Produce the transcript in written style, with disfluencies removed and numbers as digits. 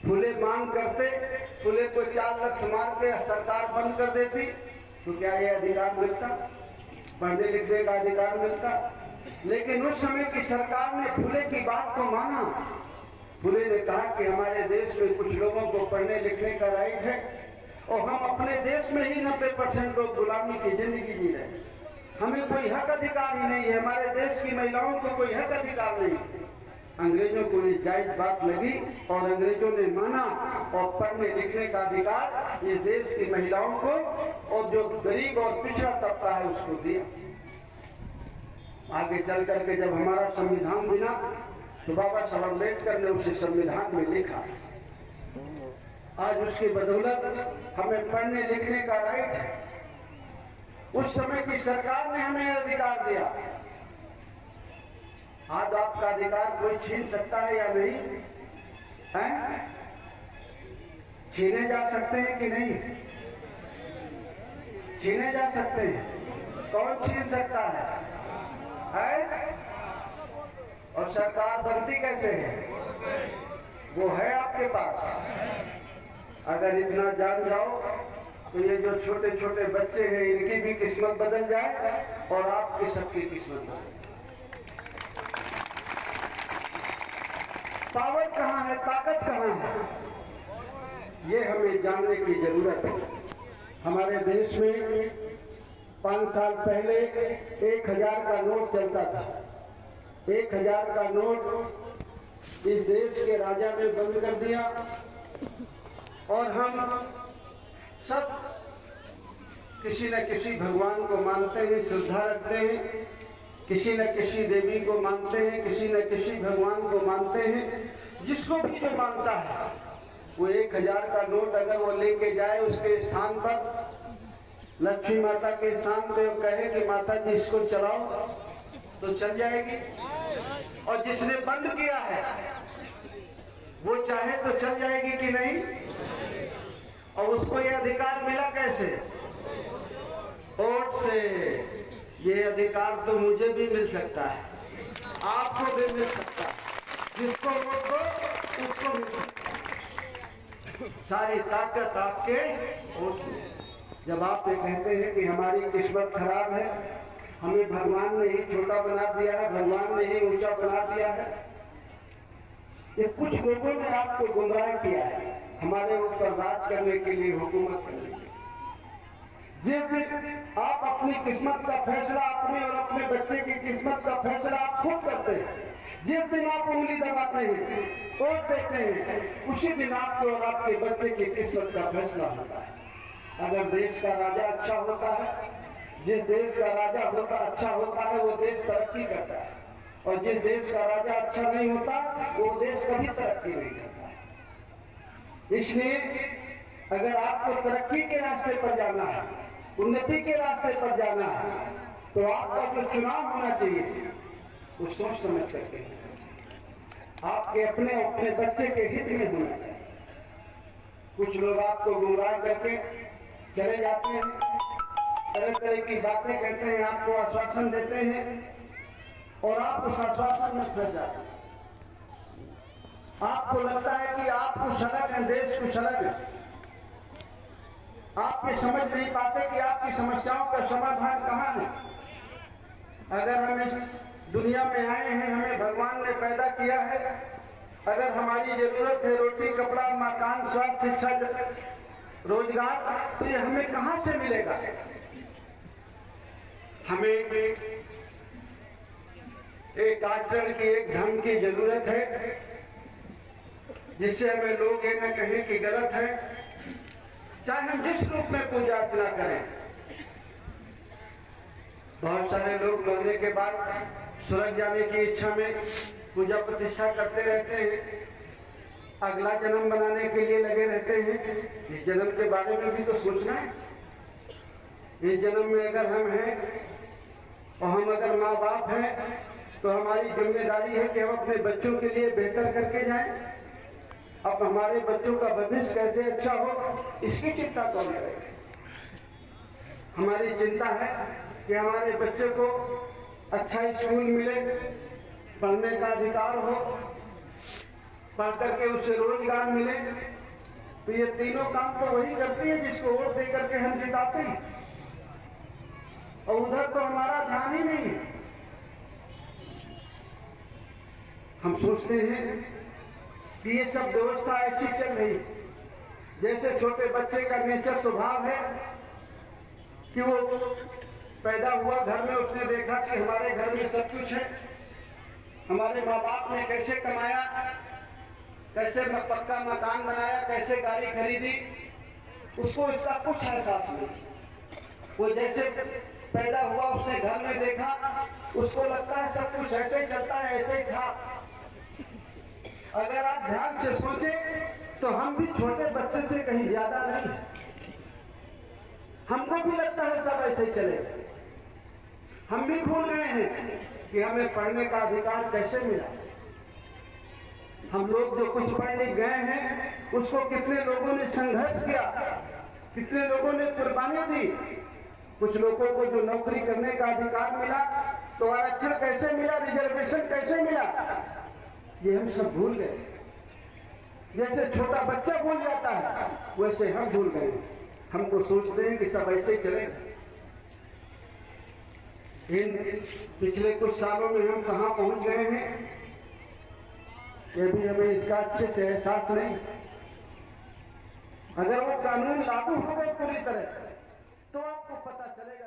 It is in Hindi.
फुले मांग करते, फुले को 4 लाख मार के सरकार बंद कर देती, तो क्या ये अधिकार मिलता? पढ़ने लिखने का अधिकार मिलता? लेकिन उस समय की सरकार ने फुले की बात को माना। फुले ने कहा कि हमारे देश में कुछ लोगों को पढ़ने लिखने का राइट है और हम अपने देश में ही 90% लोग गुलामी की जिंदगी जी रहे हैं। हमें कोई हक अधिकार ही नहीं है, हमारे देश की महिलाओं को कोई हक अधिकार नहीं है। अंग्रेजों को ये जायज बात लगी और अंग्रेजों ने माना और पढ़ने लिखने का अधिकार ये देश की महिलाओं को और जो गरीब और पिछड़ा तबका है उसको दिया। आगे चल करके जब हमारा संविधान बना तो बाबा साहब अम्बेडकर ने उसे संविधान में लिखा। आज उसकी बदौलत हमें पढ़ने लिखने का राइट है। उस समय की सरकार ने हमें अधिकार दिया। आज आपका अधिकार कोई छीन सकता है या नहीं है? छीने जा सकते हैं कि नहीं? छीने जा सकते हैं। कौन छीन सकता है? और सरकार बनती कैसे है? वो है आपके पास। अगर इतना जान जाओ तो ये जो छोटे छोटे बच्चे हैं इनकी भी किस्मत बदल जाए और आपकी सबकी किस्मत बदल जाए। पावर कहाँ है, ताकत कहाँ है, ये हमें जानने की जरूरत है। हमारे देश में 5 साल पहले 1000 का नोट चलता था। 1000 का नोट इस देश के राजा ने बंद कर दिया और हम सब किसी न किसी भगवान को मानते हैं, श्रद्धा रखते हैं, किसी न किसी देवी को मानते हैं, किसी न किसी भगवान को मानते हैं। जिसको भी जो मानता है वो 1000 का नोट अगर वो लेके जाए उसके स्थान पर, लक्ष्मी माता के स्थान पे कहे कि माता जी इसको चलाओ तो चल जाएगी। और जिसने बंद किया है वो चाहे तो चल जाएगी कि नहीं? और उसको ये अधिकार मिला कैसे? वोट से। ये अधिकार तो मुझे भी मिल सकता है, आपको भी मिल सकता है। जिसको वोट दो उसको मिल सकता है। सारी ताकत आपके वोट में। जब आप ये कहते हैं कि हमारी किस्मत खराब है, हमें भगवान ने ही छोटा बना दिया है, भगवान ने ही ऊंचा बना दिया है, ये कुछ लोगों ने आपको गुमराह किया है हमारे ऊपर राज करने के लिए, हुकूमत करने के लिए। जिस दिन आप अपनी किस्मत का फैसला, अपने और अपने बच्चे की किस्मत का फैसला आप खुद करते हैं, जिस दिन आप उंगली दबाते हैं, वोट देते हैं, उसी दिन आपके और आपके बच्चे की किस्मत का फैसला होता है। अगर देश का राजा अच्छा होता है, जिस देश का राजा अच्छा होता है वो देश तरक्की करता है, और जिस देश का राजा अच्छा नहीं होता वो देश कभी तरक्की नहीं करता है। इसलिए अगर आपको तरक्की के रास्ते पर जाना है, उन्नति के रास्ते पर जाना है, तो आपका जो चुनाव होना चाहिए वो सोच समझ करके आपके अपने अपने बच्चे के हित में होना चाहिए। कुछ लोग आपको गुमराह करके चले जाते हैं, तरह तरह की बातें कहते हैं, आपको आश्वासन देते हैं और आप उस आश्वासन में फंस जाते हैं। आपको लगता है कि आप कुछ अलग है, देश कुछ अलग है। आप ये समझ नहीं पाते कि आपकी समस्याओं का समाधान कहाँ है। अगर हम इस दुनिया में आए हैं, हमें भगवान ने पैदा किया है, अगर हमारी जरूरत है रोटी कपड़ा मकान स्वास्थ्य शिक्षा रोजगार, तो ये हमें कहाँ से मिलेगा? हमें एक आचरण की, एक ढंग की जरूरत है जिससे हमें लोग ये न कहें कि गलत है। चाहे हम जिस रूप में पूजा अर्चना करें, बहुत सारे लोग मरने के बाद स्वर्ग जाने की इच्छा में पूजा प्रतिष्ठा करते रहते हैं, अगला जन्म बनाने के लिए लगे रहते हैं। इस जन्म के बारे में भी तो सोचना है। इस जन्म में अगर हम हैं और हम अगर माँ बाप हैं तो हमारी जिम्मेदारी है कि हम अपने बच्चों के लिए बेहतर करके जाएं। अब हमारे बच्चों का भविष्य कैसे अच्छा हो, इसकी चिंता कौन करेगा? हमारी चिंता है कि हमारे बच्चे को अच्छा स्कूल मिले, पढ़ने का अधिकार हो, पढ़ करके उसे रोजगार मिले, तो ये तीनों काम तो वही करती है जिसको वोट दे करके हम जिताते हैं, और उधर तो हमारा ध्यान ही नहीं है। हम सोचते हैं कि ये सब व्यवस्था ऐसी चल रही है, जैसे छोटे बच्चे का नेचर स्वभाव है कि वो पैदा हुआ घर में, उसने देखा कि हमारे घर में सब कुछ है, हमारे माँ बाप ने कैसे कमाया, कैसे पक्का मकान बनाया, कैसे गाड़ी खरीदी, उसको इसका कुछ एहसास नहीं। वो जैसे पैदा हुआ उसने घर में देखा, उसको लगता है सब कुछ ऐसे ही चलता है, ऐसे ही था। अगर आप ध्यान से सोचें तो हम भी छोटे बच्चे से कहीं ज्यादा नहीं, हमको भी लगता है सब ऐसे ही चलेगा। हम भी भूल गए हैं कि हमें पढ़ने का अधिकार कैसे मिला। हम लोग जो कुछ पढ़ लिख गए हैं उसको कितने लोगों ने संघर्ष किया, कितने लोगों ने कुर्बानी दी। कुछ लोगों को जो नौकरी करने का अधिकार मिला तो आरक्षण कैसे मिला, रिजर्वेशन कैसे मिला, ये हम सब भूल गए। जैसे छोटा बच्चा भूल जाता है वैसे हम भूल गए। हमको सोचते हैं कि सब ऐसे ही चलेगा। इन पिछले कुछ सालों में हम कहां पहुंच गए हैं ये भी हमें इसका अच्छे से एहसास नहीं। अगर वो कानून लागू हो गए पूरी तरह तो आपको पता चलेगा।